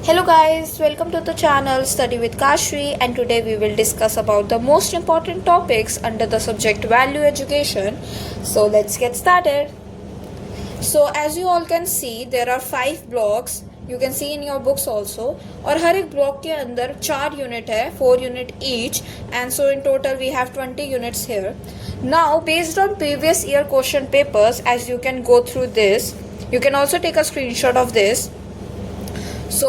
Hello guys, welcome to the channel Study with Kashri, and today we will discuss about the most important topics under the subject value education. So let's get started. So as you all can see, there are 5 blocks. You can see in your books also. और हर एक block के अंदर 4 unit है, 4 unit each, and so in total we have 20 units here. Now based on previous year question papers, as you can go through this, you can also take a screenshot of this. So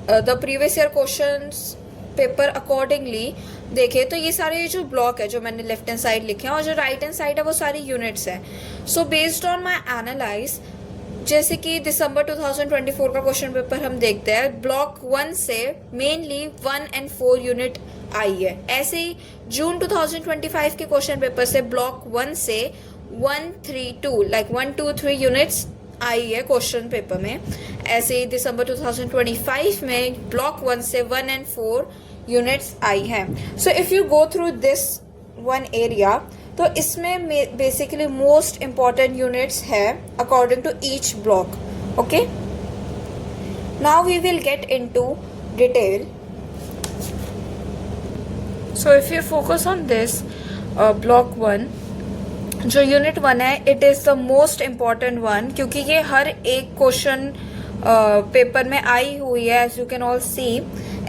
the previous year questions paper accordingly देखे तो ये सारे जो block है जो मैंने left hand side लिखे हैं और जो राइट हैंड साइड है वो सारी यूनिट्स हैं. So based on my analyse, जैसे कि दिसंबर 2024 का क्वेश्चन पेपर हम देखते हैं, ब्लॉक 1 से मेनली 1 and 4 यूनिट आई है. ऐसे ही जून 2025 के क्वेश्चन पेपर से ब्लॉक 1 से 1, 3, 2 लाइक 1, 2, 3 यूनिट्स आई है क्वेश्चन पेपर में. ऐसे ही दिसंबर 2025 में ब्लॉक 1 से 1 and 4 यूनिट्स आई है. So if you go through this one area, तो इसमें बेसिकली मोस्ट इम्पॉर्टेंट यूनिट्स है according to each block. Okay, now we will get into detail. So if you focus on this block 1, जो unit 1 है, it is the most important one, क्योंकि ये हर एक question paper में आई हुई है, as you can all see.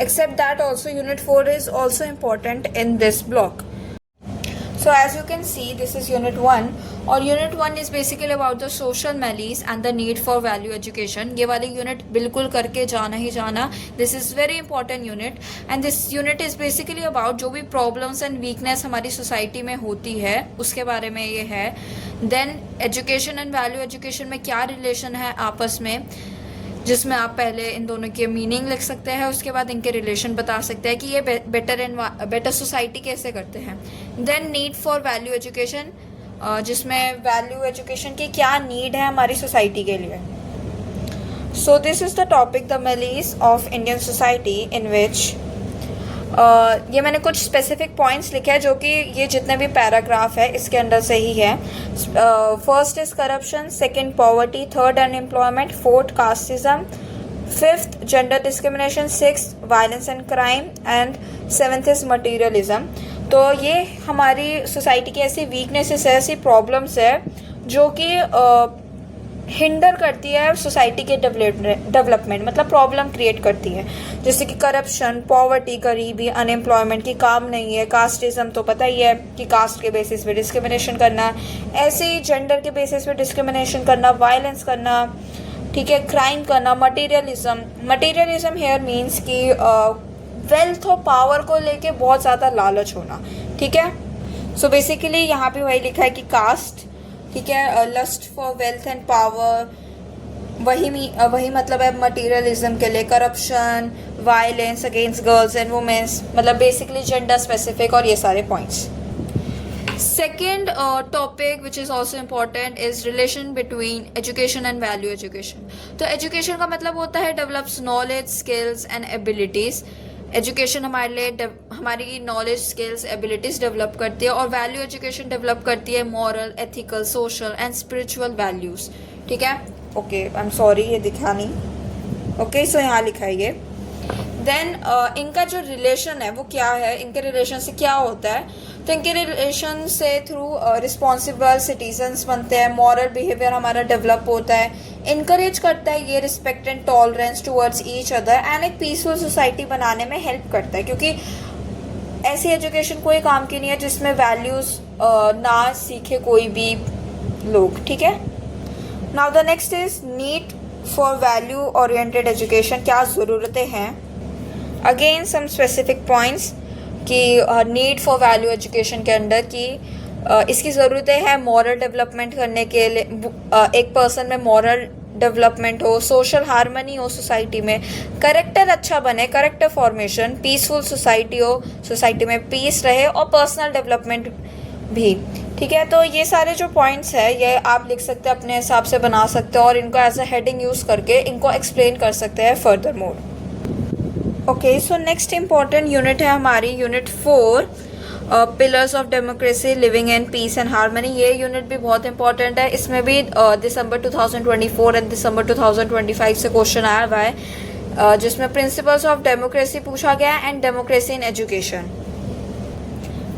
Except that also unit 4 is also important in this block. So as you can see, this is unit 1, और unit 1 is basically about the social malice and the need for value education. ये वाली unit बिल्कुल करके जाना ही जाना. This is very important unit, and this unit is basically about जो भी problems and weakness हमारी society में होती है उसके बारे में ये है. Then education and value education में क्या relation है आपस में, जिसमें आप पहले इन दोनों के मीनिंग लिख सकते हैं, उसके बाद इनके रिलेशन बता सकते हैं कि ये बेटर सोसाइटी कैसे करते हैं. Then need for value education, जिसमें वैल्यू एजुकेशन की क्या नीड है हमारी सोसाइटी के लिए. So this is the topic, the malaise of Indian society, in which ये मैंने कुछ स्पेसिफिक पॉइंट्स लिखे हैं जो कि ये जितने भी पैराग्राफ है इसके अंदर से ही है. First is corruption, second poverty, third unemployment, fourth casteism, fifth gender discrimination, sixth violence and crime, and seventh is materialism. तो ये हमारी सोसाइटी की ऐसी वीकनेसेस है, ऐसी प्रॉब्लम्स है जो कि हिंडर करती है सोसाइटी के डेवलपमेंट, मतलब प्रॉब्लम क्रिएट करती है. जैसे कि करप्शन, पॉवर्टी, गरीबी, अनएम्प्लॉयमेंट की काम नहीं है, कास्टिज्म तो पता ही है कि कास्ट के बेसिस पे डिस्क्रिमिनेशन करना, ऐसे ही जेंडर के बेसिस पे डिस्क्रिमिनेशन करना, वायलेंस करना, ठीक है, क्राइम करना, मटीरियलिज्म हेयर मीन्स कि वेल्थ और पावर को लेके बहुत ज़्यादा लालच होना. ठीक है, सो बेसिकली यहाँ पे वही लिखा है कि कास्ट, ठीक है, lust for wealth and power, वही मतलब है मटीरियलिज्म के लिए. Corruption, violence against girls and womens, मतलब बेसिकली जेंडर स्पेसिफिक, और ये सारे points. Second topic which is also important is relation between education and value education. तो एजुकेशन का मतलब होता है develops knowledge, skills and abilities. Education हमारे लिए हमारी नॉलेज, स्किल्स, एबिलिटीज़ डेवलप करती है, और वैल्यू एजुकेशन डेवलप करती है moral, ethical, social and spiritual values. ठीक है, ओके, आई एम सॉरी ये दिखा नहीं. ओके, सो यहाँ लिखा है ये. देन इनका जो रिलेशन है वो क्या है, इनके रिलेशन से क्या होता है, तो इनके रिलेशन से थ्रू रिस्पॉन्सिबल सिटीजन्स बनते हैं, मॉरल बिहेवियर हमारा डेवलप होता है, इनकरेज करता है ये respect and tolerance towards each other, and एक पीसफुल सोसाइटी बनाने में हेल्प करता है. क्योंकि ऐसी एजुकेशन कोई काम की नहीं है जिसमें वैल्यूज़ ना सीखे कोई भी लोग. ठीक है, now the next is need for value oriented education. क्या ज़रूरतें हैं, अगेन सम स्पेसिफिक पॉइंट्स कि नीड फॉर वैल्यू एजुकेशन के अंदर कि इसकी ज़रूरतें हैं मॉरल डेवलपमेंट करने के लिए, एक पर्सन में मॉरल डेवलपमेंट हो, सोशल हार्मनी हो सोसाइटी में, करेक्टर अच्छा बने, करेक्टर फॉर्मेशन, पीसफुल सोसाइटी हो, सोसाइटी में पीस रहे, और पर्सनल डेवलपमेंट भी. ठीक है, तो ये सारे जो पॉइंट्स है ये आप लिख सकते हैं, अपने हिसाब से बना सकते हो, और इनको एज अ हेडिंग यूज़ करके इनको एक्सप्लेन कर सकते हैं further more. Okay, so next important unit है हमारी unit 4, pillars of democracy, living in peace and harmony. ये यूनिट भी बहुत इंपॉर्टेंट है. इसमें भी दिसंबर 2024 एंड दिसंबर 2025 से क्वेश्चन आया हुआ है. जिसमें प्रिंसिपल्स ऑफ डेमोक्रेसी पूछा गया and democracy in education.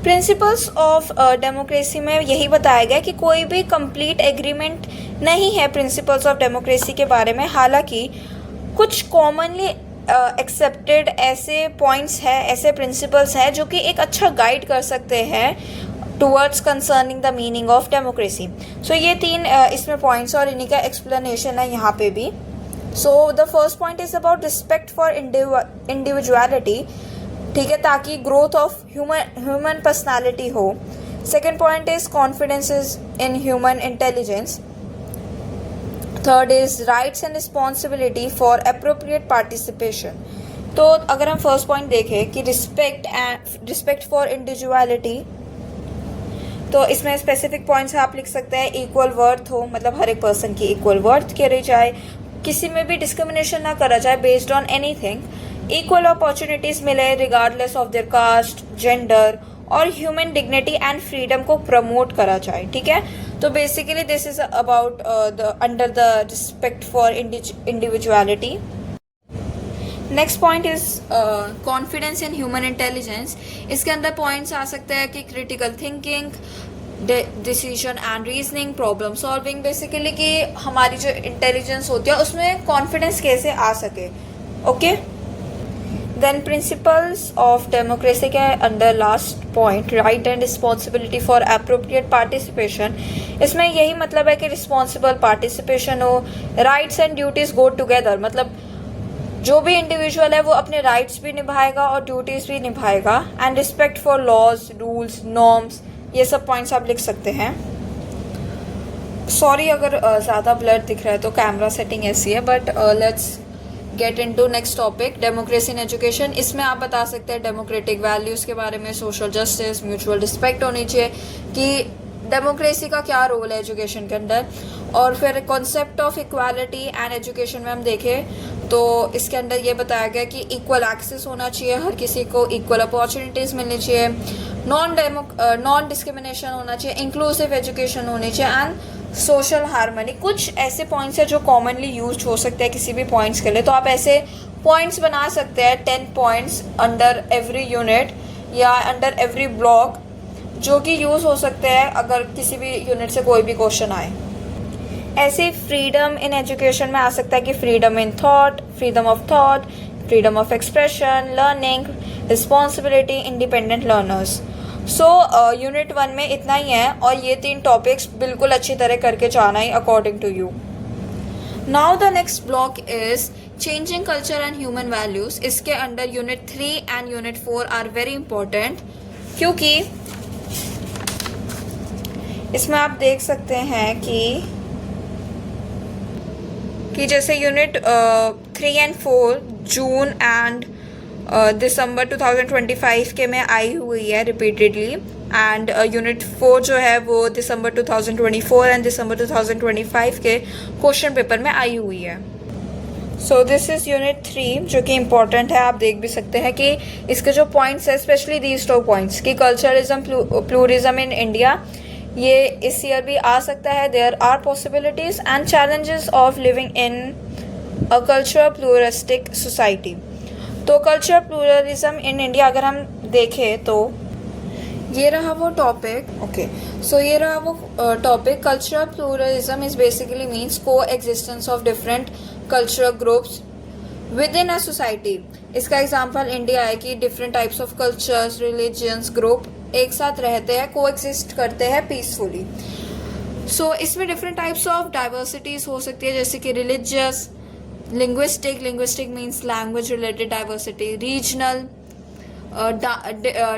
Principles of democracy में यही बताया गया कि कोई भी कंप्लीट एग्रीमेंट नहीं है प्रिंसिपल्स ऑफ डेमोक्रेसी के बारे में, हालांकि कुछ कॉमनली एक्सेप्टेड ऐसे पॉइंट्स हैं, ऐसे प्रिंसिपल्स हैं जो कि एक अच्छा गाइड कर सकते हैं towards concerning the meaning of democracy. So ये तीन इसमें पॉइंट्स और इन्हीं का एक्सप्लेनेशन है यहाँ पे भी। So the first point is about respect for individuality, ठीक है, ताकि ग्रोथ ऑफ ह्यूमन पर्सनालिटी हो। Second point is confidence in human intelligence. Third is rights and responsibility for appropriate participation. तो अगर हम फर्स्ट पॉइंट देखें कि रिस्पेक्ट फॉर इंडिविजुअलिटी, तो इसमें स्पेसिफिक पॉइंट्स आप लिख सकते हैं, इक्वल वर्थ हो, मतलब हर एक पर्सन की इक्वल वर्थ करी जाए, किसी में भी डिस्क्रिमिनेशन ना करा जाए based on anything, equal opportunities मिले regardless of their caste, gender और ह्यूमन डिग्निटी एंड फ्रीडम को प्रमोट करा जाए, ठीक है। तो basically this is about under the respect for individuality. Next point is confidence in human intelligence. इसके अंदर पॉइंट्स आ सकते हैं कि critical thinking, decision and reasoning, problem solving, basically कि हमारी जो इंटेलिजेंस होती है उसमें कॉन्फिडेंस कैसे आ सके, okay. Then principles of democracy के under last point, right and responsibility for appropriate participation. इसमें यही मतलब है कि रिस्पॉन्सिबल पार्टिसिपेशन हो, rights and duties go together, मतलब जो भी इंडिविजुअल है वो अपने राइट्स भी निभाएगा और ड्यूटीज भी निभाएगा, and respect for laws, rules, norms, ये सब पॉइंट्स आप लिख सकते हैं। सॉरी अगर ज़्यादा ब्लर दिख रहा है तो कैमरा सेटिंग ऐसी है, but let's get into next topic, democracy in education. इसमें आप बता सकते हैं डेमोक्रेटिक वैल्यूज़ के बारे में, सोशल जस्टिस, म्यूचुअल रिस्पेक्ट होनी चाहिए कि डेमोक्रेसी का क्या रोल है एजुकेशन के अंदर। और फिर concept of equality and education में हम देखें तो इसके अंदर ये बताया गया कि इक्वल एक्सेस होना चाहिए, हर किसी को इक्वल अपॉर्चुनिटीज़ मिलनी चाहिए, नॉन डिस्क्रिमिनेशन होना चाहिए, इंक्लूसिव एजुकेशन होनी चाहिए एंड सोशल हार्मनी। कुछ ऐसे पॉइंट्स हैं जो कॉमनली यूज हो सकते हैं किसी भी पॉइंट्स के लिए, तो आप ऐसे पॉइंट्स बना सकते हैं 10 पॉइंट्स अंडर एवरी यूनिट या अंडर एवरी ब्लॉक, जो कि यूज़ हो सकते हैं अगर किसी भी यूनिट से कोई भी क्वेश्चन आए। ऐसे फ्रीडम इन एजुकेशन में आ सकता है कि freedom in thought, freedom of thought, freedom of expression, learning, responsibility, independent learners. So unit 1 में इतना ही है और ये 3 टॉपिक्स बिल्कुल अच्छी तरह करके जाना ही according to you. Now the next block is changing culture and human values. इसके under unit 3 and unit 4 are very important, क्योंकि इसमें आप देख सकते हैं कि जैसे unit 3 and 4 June and December 2025 के में आई हुई है रिपीटेडली, एंड यूनिट 4 जो है वो दिसंबर 2024 एंड दिसंबर 2025 के क्वेश्चन पेपर में आई हुई है। सो दिस इज़ यूनिट 3 जो कि इम्पॉर्टेंट है। आप देख भी सकते हैं कि इसके जो पॉइंट्स है, स्पेशली दीज 2 पॉइंट्स कि कल्चरिज्म, प्लूरिज्म इन इंडिया, ये इस ईयर भी आ सकता है। There are possibilities and challenges of living in a cultural pluralistic society. तो कल्चर प्लूरलिज्म इन इंडिया अगर हम देखें तो ये रहा वो टॉपिक, ओके। सो ये रहा वो topic, cultural pluralism is basically means coexistence of different cultural groups within a society. इसका एग्जाम्पल इंडिया है कि different types of cultures, religions, group एक साथ रहते हैं, को एग्जिस्ट करते हैं पीसफुली। सो इसमें डिफरेंट टाइप्स ऑफ डाइवर्सिटीज हो सकती है, जैसे कि religious, linguistic means language related diversity, regional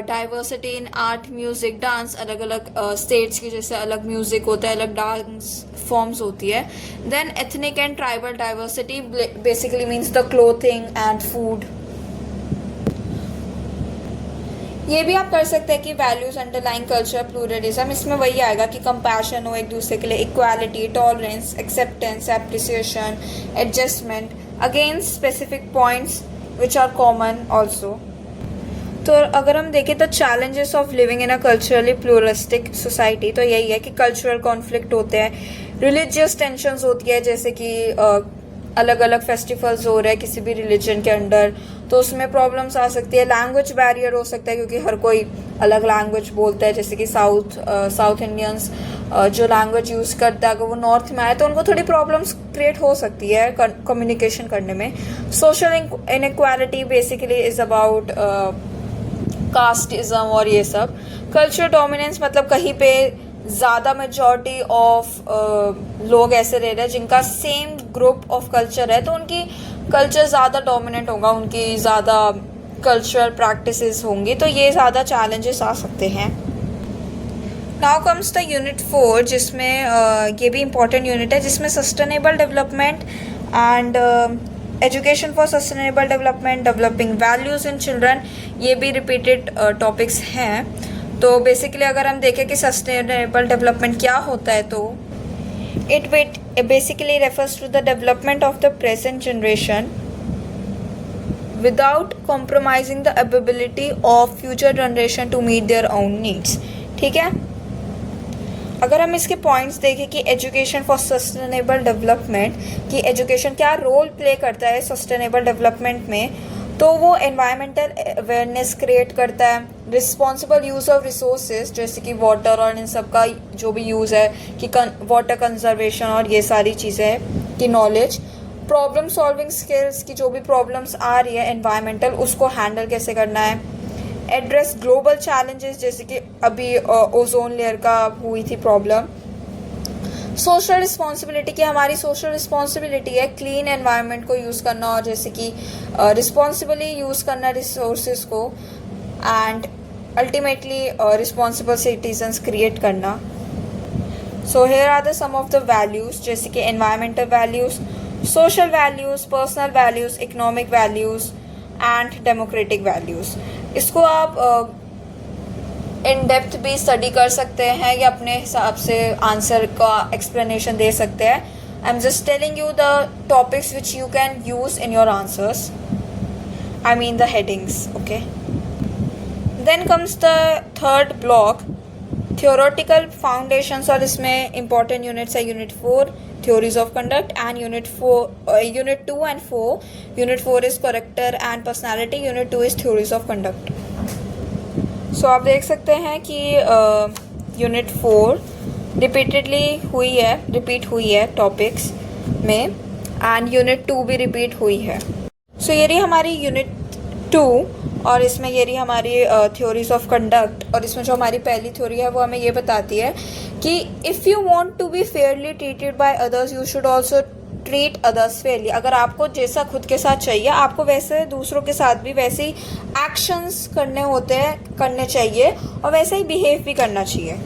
diversity in art, music, dance, अलग अलग स्टेट्स की जैसे अलग म्यूजिक होता है, अलग डांस फॉर्म्स होती है। Then ethnic and tribal diversity basically means the clothing and food. ये भी आप कर सकते हैं कि वैल्यूज अंडरलाइन कल्चर प्लूरलिज्म, इसमें वही आएगा कि कंपैशन हो एक दूसरे के लिए, equality, tolerance, acceptance, appreciation, adjustment against specific points which are common also. तो अगर हम देखें तो challenges of living in a culturally pluralistic society, तो यही है कि कल्चरल कॉन्फ्लिक्ट होते हैं, रिलीजियस टेंशंस होती है, जैसे कि अलग अलग फेस्टिवल्स हो रहे हैं किसी भी रिलीजन के अंडर, तो उसमें प्रॉब्लम्स आ सकती है। लैंग्वेज बैरियर हो सकता है क्योंकि हर कोई अलग लैंग्वेज बोलता है, जैसे कि साउथ इंडियंस जो लैंग्वेज यूज़ करता है अगर वो नॉर्थ में आए तो उनको थोड़ी प्रॉब्लम्स क्रिएट हो सकती है कम्युनिकेशन करने में। Social inequality basically is about casteism और ये सब। कल्चर डोमिनेंस मतलब कहीं पे ज़्यादा मेजॉरिटी ऑफ लोग ऐसे रह रहे हैं जिनका सेम ग्रुप ऑफ कल्चर है, तो उनकी कल्चर ज़्यादा डोमिनेंट होगा, उनकी ज़्यादा कल्चरल प्रैक्टिसेस होंगी, तो ये ज़्यादा चैलेंजेस आ सकते हैं। नाउ कम्स द यूनिट 4, जिसमें ये भी इम्पॉर्टेंट यूनिट है, जिसमें sustainable development and education for sustainable development, developing values in children, ये भी रिपीटेड टॉपिक्स हैं। तो बेसिकली अगर हम देखें कि सस्टेनेबल डेवलपमेंट क्या होता है, तो it basically refers to the development of the present generation without compromising the ability of future generation to meet their own needs. ठीक है, अगर हम इसके पॉइंट्स देखें कि एजुकेशन फॉर सस्टेनेबल डेवलपमेंट, कि एजुकेशन क्या रोल प्ले करता है सस्टेनेबल डेवलपमेंट में, तो वो एनवायरमेंटल अवेयरनेस क्रिएट करता है, रिस्पॉन्सिबल यूज़ ऑफ रिसोर्सेज जैसे कि वाटर और इन सब का जो भी यूज़ है, कि वाटर कंजर्वेशन और ये सारी चीज़ें की नॉलेज, प्रॉब्लम सॉल्विंग स्किल्स की जो भी प्रॉब्लम्स आ रही है एनवायरमेंटल उसको हैंडल कैसे करना है, एड्रेस ग्लोबल चैलेंजेस जैसे कि अभी ओजोन लेयर का हुई थी प्रॉब्लम, सोशल रिस्पॉन्सिबिलिटी की हमारी सोशल रिस्पॉन्सिबिलिटी है क्लीन एनवायरनमेंट को यूज़ करना और जैसे कि रिस्पॉन्सिबली यूज़ करना रिसोर्सेज को, and ultimately responsible citizens create करना। So here are the some of the values जैसे कि environmental values, social values, personal values, economic values and democratic values. इसको आप इन डेप्थ भी स्टडी कर सकते हैं या अपने हिसाब से आंसर का एक्सप्लेनेशन दे सकते हैं। I am just telling you the topics which you can use in your answers, I mean the headings, okay. Then comes the third block, theoretical foundations, और इसमें इंपॉर्टेंट यूनिट्स है unit 4 theories of conduct and unit 2 and 4. Unit 4 is character and personality, unit 2 is theories of conduct. So आप देख सकते हैं कि unit 4 repeat हुई है टॉपिक्स में, एंड यूनिट 2 भी रिपीट हुई है। सो ये रही हमारी यूनिट 2 और इसमें ये रही हमारी थ्योरीज ऑफ कंडक्ट, और इसमें जो हमारी पहली थ्योरी है वो हमें ये बताती है कि if you want to be fairly treated by others you should also treat others fairly. अगर आपको जैसा खुद के साथ चाहिए आपको वैसे दूसरों के साथ भी वैसे ही एक्शंस करने चाहिए और वैसे ही बिहेव भी करना चाहिए।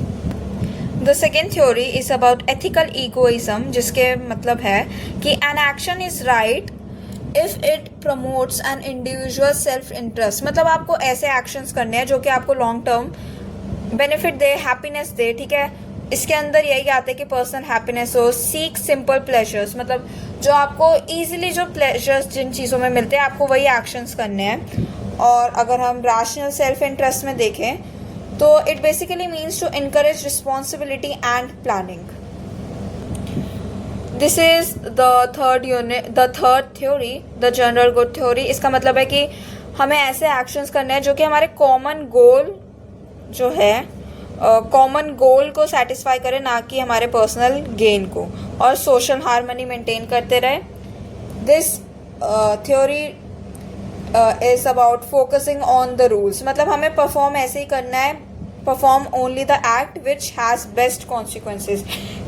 The second theory is about ethical egoism, जिसके मतलब है कि an action is right if it promotes an individual self interest, मतलब आपको ऐसे एक्शंस करने हैं जो कि आपको लॉन्ग टर्म बेनिफिट दे, हैप्पीनेस दे। ठीक है, इसके अंदर यही आता है कि पर्सनल हैप्पीनेस हो, सीक सिंपल प्लेजर्स, मतलब जो आपको इजीली जो प्लेजर्स जिन चीज़ों में मिलते हैं आपको वही एक्शंस करने हैं। और अगर हम रैशनल सेल्फ इंटरेस्ट में देखें तो it basically means to encourage responsibility and planning. This is the third theory, the general good theory. इसका मतलब है कि हमें ऐसे एक्शंस करने हैं जो कि हमारे कॉमन गोल जो है कॉमन गोल को सेटिस्फाई करे, ना कि हमारे पर्सनल गेन को, और सोशल हार्मनी मेंटेन करते रहे। This theory is about focusing on the rules, मतलब हमें परफॉर्म ऐसे ही करना है, perform only the act which has best consequences,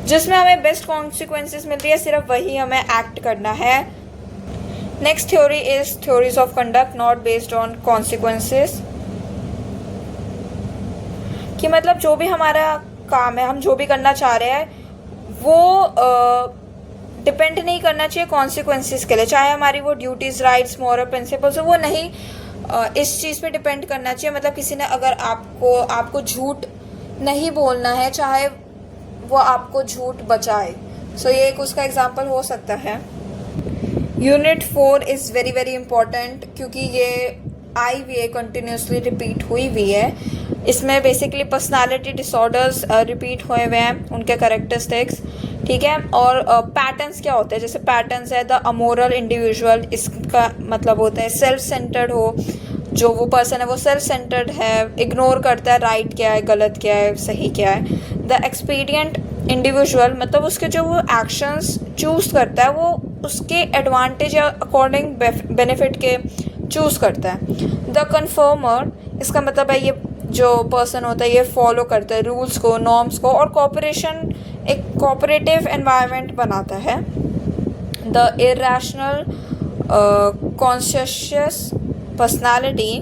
जिसमें हमें बेस्ट कॉन्सिक्वेंसेज मिलती है सिर्फ वही हमें एक्ट करना है। Next theory is theories of conduct not based on consequences, कि मतलब जो भी हमारा काम है, हम जो भी करना चाह रहे हैं वो डिपेंड नहीं करना चाहिए कॉन्सिक्वेंसेस के लिए, चाहे हमारी वो ड्यूटीज़, राइट्स, मॉरल प्रिंसिपल्स हो, वो नहीं इस चीज़ पे डिपेंड करना चाहिए। मतलब किसी ने अगर आपको झूठ नहीं बोलना है, चाहे वो आपको झूठ बचाए, सो ये एक उसका एग्जाम्पल हो सकता है। Unit 4 is very very important क्योंकि ये आई हुई है, कंटिन्यूसली रिपीट हुई है। इसमें बेसिकली पर्सनालिटी डिसऑर्डर्स रिपीट हुए हुए हैं, उनके करेक्टरिस्टिक्स, ठीक है। और पैटर्न्स क्या होते हैं, जैसे पैटर्न्स है द अमोरल इंडिविजुअल, इसका मतलब होता है सेल्फ सेंटर्ड हो, जो वो पर्सन है वो सेल्फ सेंटर्ड है, इग्नोर करता है राइट क्या है गलत क्या है सही क्या है। द एक्सपीडियंट इंडिविजुअल मतलब उसके जो वो एक्शंस चूज़ करता है वो उसके एडवांटेज या अकॉर्डिंग बेनिफिट के चूज़ करता है। द कन्फर्मर, इसका मतलब है ये जो पर्सन होता है ये फॉलो करता है रूल्स को, नॉर्म्स को, और कॉपरेशन एक कोऑपरेटिव एनवायरनमेंट बनाता है। द इरेशनल कॉन्शियस पर्सनालिटी,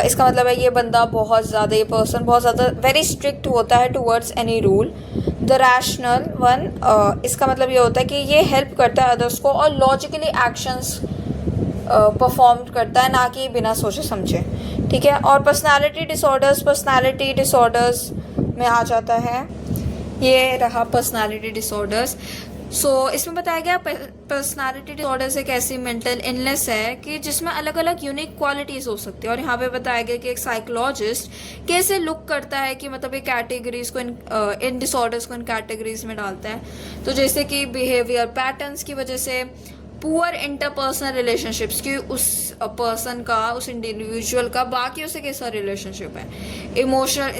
इसका मतलब है ये बंदा बहुत ज़्यादा, ये पर्सन बहुत ज़्यादा वेरी स्ट्रिक्ट होता है towards any rule. The rational one, इसका मतलब ये होता है कि ये हेल्प करता है अदर्स को और लॉजिकली एक्शंस परफॉर्म करता है, ना कि बिना सोचे समझे, ठीक है। और पर्सनालिटी डिसऑर्डर्स में आ जाता है, ये रहा पर्सनालिटी डिसऑर्डर्स। सो इसमें बताया गया पर्सनालिटी डिसऑर्डर्स एक ऐसी मेंटल इलनेस है कि जिसमें अलग अलग यूनिक क्वालिटीज़ हो सकती है। और यहाँ पे बताया गया कि एक साइकोलॉजिस्ट कैसे लुक करता है कि मतलब ये कैटेगरीज को इन डिसऑर्डर्स को इन कैटेगरीज में डालता है। तो जैसे कि बिहेवियर पैटर्न्स की वजह से पुअर इंटरपर्सनल रिलेशनशिप्स की उस पर्सन का, उस इंडिविजुअल का बाकियों से कैसा रिलेशनशिप है। इमोशनल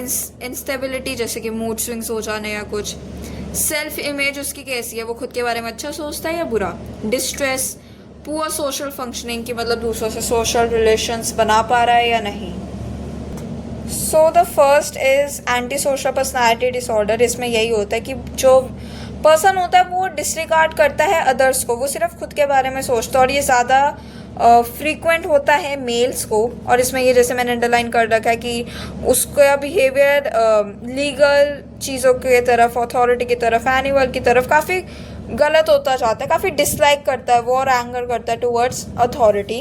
इंस्टेबिलिटी, जैसे कि मूड स्विंग्स हो जाने या कुछ। सेल्फ इमेज उसकी कैसी है, वो खुद के बारे में अच्छा सोचता है या बुरा। डिस्ट्रेस, पुअर सोशल फंक्शनिंग की मतलब दूसरों से सोशल रिलेशंस बना पा रहा है या नहीं। So the first is anti social personality disorder. इसमें यही होता है कि जो पर्सन होता है वो डिसरिगार्ड करता है अदर्स को, वो सिर्फ खुद के बारे में सोचता है, और ये ज़्यादा फ्रीक्वेंट होता है मेल्स को। और इसमें ये जैसे मैंने अंडरलाइन कर रखा है कि उसका बिहेवियर लीगल चीज़ों की तरफ, अथॉरिटी की तरफ, एनिमल की तरफ काफ़ी गलत होता जाता है, काफ़ी डिसलाइक करता है वो और एंगर करता है towards authority.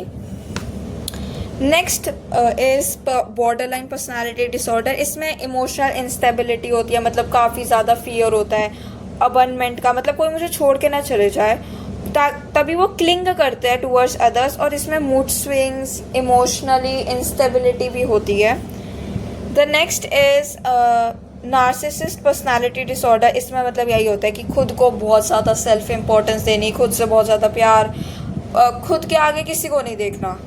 Next is borderline personality disorder. इसमें इमोशनल इंस्टेबिलिटी होती है, मतलब काफ़ी ज़्यादा फियर होता है अबंडमेंट का, मतलब कोई मुझे छोड़ के ना चले जाए, तभी वो क्लिंग करते हैं टुवर्ड्स अदर्स। और इसमें मूड स्विंग्स, इमोशनली इंस्टेबिलिटी भी होती है। The next is narcissist personality disorder. इसमें मतलब यही होता है कि खुद को बहुत ज़्यादा सेल्फ इम्पोर्टेंस देनी, खुद से बहुत ज़्यादा प्यार, खुद के आगे किसी को नहीं देखना।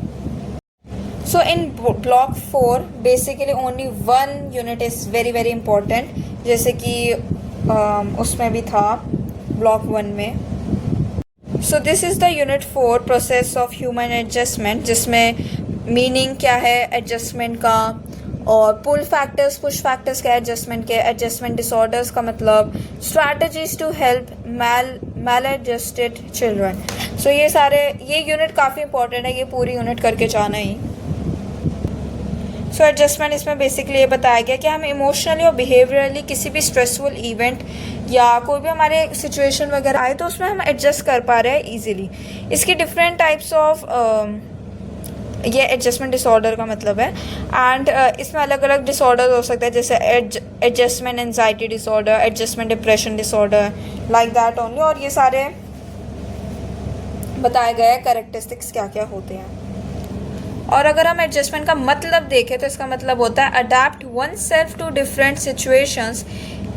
So in block 4 basically only one unit is very very important, जैसे कि उसमें भी था ब्लॉक 1 में। So this is the unit 4 process of human adjustment, जिसमें मीनिंग क्या है एडजस्टमेंट का, और पुल फैक्टर्स पुश फैक्टर्स क्या है एडजस्टमेंट के, एडजस्टमेंट डिसऑर्डर्स का मतलब, strategies to help maladjusted children. So ये यूनिट काफ़ी इंपॉर्टेंट है, ये पूरी यूनिट करके जाना ही। सो एडजस्टमेंट, इसमें बेसिकली ये बताया गया कि हम इमोशनली और बिहेवियरली किसी भी स्ट्रेसफुल इवेंट या कोई भी हमारे सिचुएशन वगैरह आए तो उसमें हम एडजस्ट कर पा रहे हैं ईजिली। इसकी डिफरेंट टाइप्स ऑफ ये एडजस्टमेंट डिसऑर्डर का मतलब है। एंड इसमें अलग अलग डिसऑर्डर हो सकते हैं, जैसे adjustment anxiety disorder, adjustment depression disorder, like that only. और ये सारे बताए गए कैरेक्टरिस्टिक्स क्या क्या होते हैं। और अगर हम एडजस्टमेंट का मतलब देखें तो इसका मतलब होता है adapt oneself to different situations,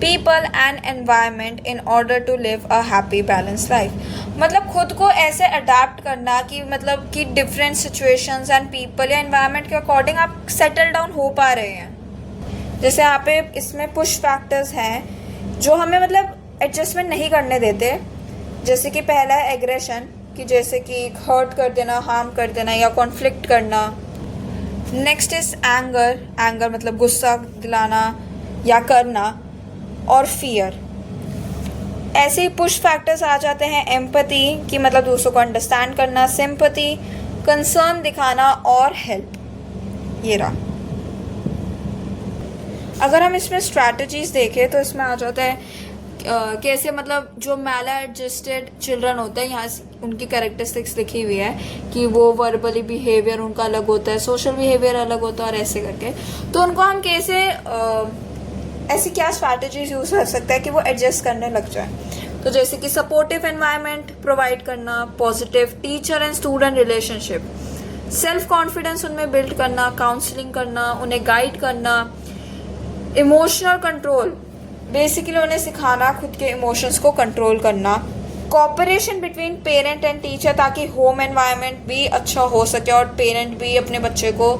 people and environment in order to live a happy balance life. मतलब खुद को ऐसे अडैप्ट करना कि मतलब कि डिफरेंट सिचुएशंस एंड पीपल या एनवायरनमेंट के अकॉर्डिंग आप सेटल डाउन हो पा रहे हैं। जैसे यहाँ पे इसमें पुश फैक्टर्स हैं जो हमें मतलब एडजस्टमेंट नहीं करने देते, जैसे कि पहला है एग्रेशन, कि जैसे कि हर्ट कर देना, हार्म कर देना या कॉन्फ्लिक्ट करना। नेक्स्ट इज एंगर मतलब गुस्सा दिलाना या करना, और फियर। ऐसे ही पुश फैक्टर्स आ जाते हैं एम्पैथी कि मतलब दूसरों को अंडरस्टैंड करना, सिंपैथी कंसर्न दिखाना, और हेल्प। ये रहा। अगर हम इसमें स्ट्रैटेजीज देखें तो इसमें आ जाता है कैसे मतलब जो मैल एडजस्टेड चिल्ड्रन होते हैं, यहाँ उनकी कैरेक्टरिस्टिक्स लिखी हुई है कि वो वर्बली बिहेवियर उनका अलग होता है, सोशल बिहेवियर अलग होता है, और ऐसे करके तो उनको हम कैसे ऐसी क्या स्ट्रैटेजीज यूज़ कर सकते हैं कि वो एडजस्ट करने लग जाए। तो जैसे कि सपोर्टिव एनवायरनमेंट प्रोवाइड करना, positive teacher and student relationship, self confidence उनमें बिल्ड करना, काउंसलिंग करना, उन्हें गाइड करना, इमोशनल कंट्रोल बेसिकली उन्हें सिखाना खुद के इमोशंस को कंट्रोल करना, cooperation between parent and teacher, ताकि होम एनवायरनमेंट भी अच्छा हो सके और पेरेंट भी अपने बच्चे को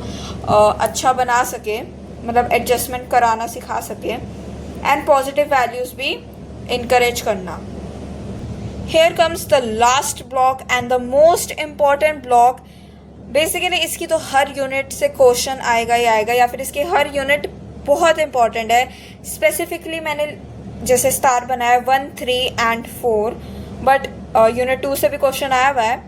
अच्छा बना सके, मतलब एडजस्टमेंट कराना सिखा सके, एंड पॉजिटिव वैल्यूज़ भी इनकरेज करना। Here comes the last block and the most important block. Basically इसकी तो हर यूनिट से क्वेश्चन आएगा ही आएगा, या फिर इसकी हर यूनिट बहुत इंपॉर्टेंट है। स्पेसिफिकली मैंने जैसे स्टार बनाया 1, 3 एंड 4, बट यूनिट 2 से भी क्वेश्चन आया हुआ है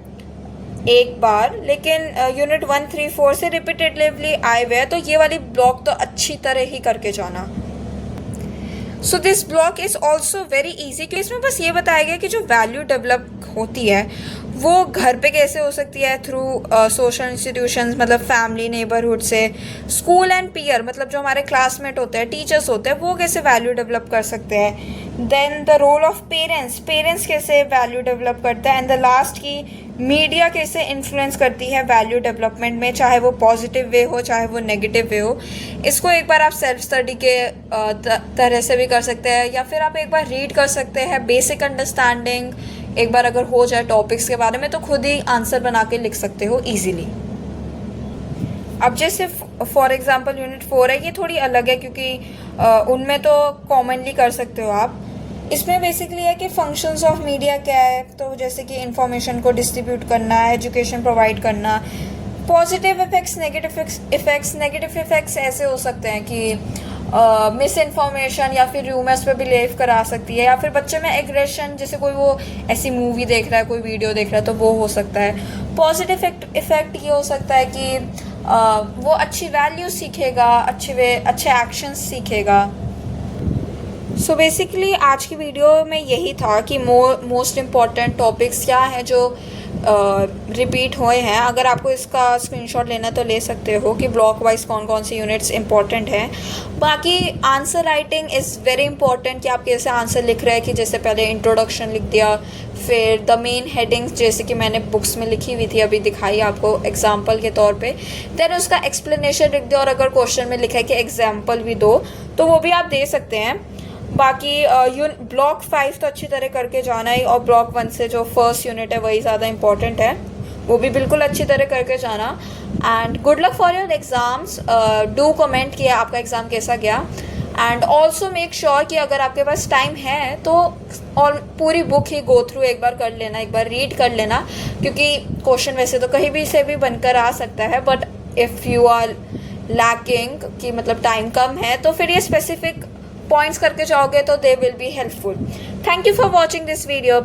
एक बार, लेकिन यूनिट 1, 3, 4 से रिपीटेटिवली आए हुए हैं, तो ये वाली ब्लॉक तो अच्छी तरह ही करके जाना। So this block is also very easy, क्योंकि इसमें बस ये बताया गया कि जो वैल्यू डेवलप होती है वो घर पे कैसे हो सकती है, थ्रू सोशल इंस्टीट्यूशंस, मतलब फैमिली, नेबरहुड से, स्कूल एंड पीयर, मतलब जो हमारे क्लासमेट होते हैं, टीचर्स होते हैं, वो कैसे वैल्यू डेवलप कर सकते हैं। Then the role of parents, parents कैसे वैल्यू डेवलप करते हैं, एंड द लास्ट की मीडिया कैसे इन्फ्लुएंस करती है वैल्यू डेवलपमेंट में, चाहे वो पॉजिटिव वे हो चाहे वो नेगेटिव वे हो। इसको एक बार आप सेल्फ स्टडी के तरह से भी कर सकते हैं, या फिर आप एक बार रीड कर सकते हैं, बेसिक अंडरस्टैंडिंग एक बार अगर हो जाए टॉपिक्स के बारे में, तो खुद ही आंसर बना के लिख सकते हो ईजीली। अब जैसे फॉर एग्जांपल यूनिट 4 है, ये थोड़ी अलग है क्योंकि उनमें तो कॉमनली कर सकते हो आप। इसमें बेसिकली है कि फंक्शंस ऑफ मीडिया क्या है, तो जैसे कि इंफॉर्मेशन को डिस्ट्रीब्यूट करना, एजुकेशन प्रोवाइड करना, positive effects, negative effects. Negative effects ऐसे हो सकते हैं कि मिस इन्फॉर्मेशन या फिर र्यूमर्स पे बिलीव करा सकती है, या फिर बच्चे में एग्रेशन, जैसे कोई वो ऐसी मूवी देख रहा है, कोई वीडियो देख रहा है, तो वो हो सकता है। पॉजिटिव इफेक्ट ये हो सकता है कि वो अच्छी वैल्यू सीखेगा, अच्छे एक्शंस सीखेगा। सो बेसिकली आज की वीडियो में यही था कि मोस्ट इम्पॉर्टेंट टॉपिक्स क्या हैं जो रिपीट हुए हैं। अगर आपको इसका स्क्रीनशॉट लेना तो ले सकते हो कि ब्लॉक वाइज कौन कौन सी यूनिट्स इंपॉर्टेंट हैं। बाकी answer writing is very important, कि आप कैसे आंसर लिख रहे हैं, कि जैसे पहले इंट्रोडक्शन लिख दिया, फिर द मेन हेडिंग्स जैसे कि मैंने बुक्स में लिखी हुई थी, अभी दिखाई आपको एग्जाम्पल के तौर पे, देन उसका एक्सप्लेनेशन लिख दिया, और अगर क्वेश्चन में लिखा है कि एग्जाम्पल भी दो तो वो भी आप दे सकते हैं। बाकी ब्लॉक 5 तो अच्छी तरह करके जाना ही, और ब्लॉक 1 से जो फर्स्ट यूनिट है वही ज़्यादा इंपॉर्टेंट है, वो भी बिल्कुल अच्छी तरह करके जाना। And good luck for your exams. Do comment किया आपका एग्ज़ाम कैसा गया, एंड ऑल्सो मेक श्योर कि अगर आपके पास टाइम है तो और पूरी बुक ही गो थ्रू एक बार कर लेना, एक बार रीड कर लेना, क्योंकि क्वेश्चन वैसे तो कहीं भी से भी बनकर आ सकता है, but if you are lacking कि मतलब टाइम कम है, तो फिर ये स्पेसिफिक पॉइंट्स करके जाओगे तो they will be helpful. Thank you for watching this video.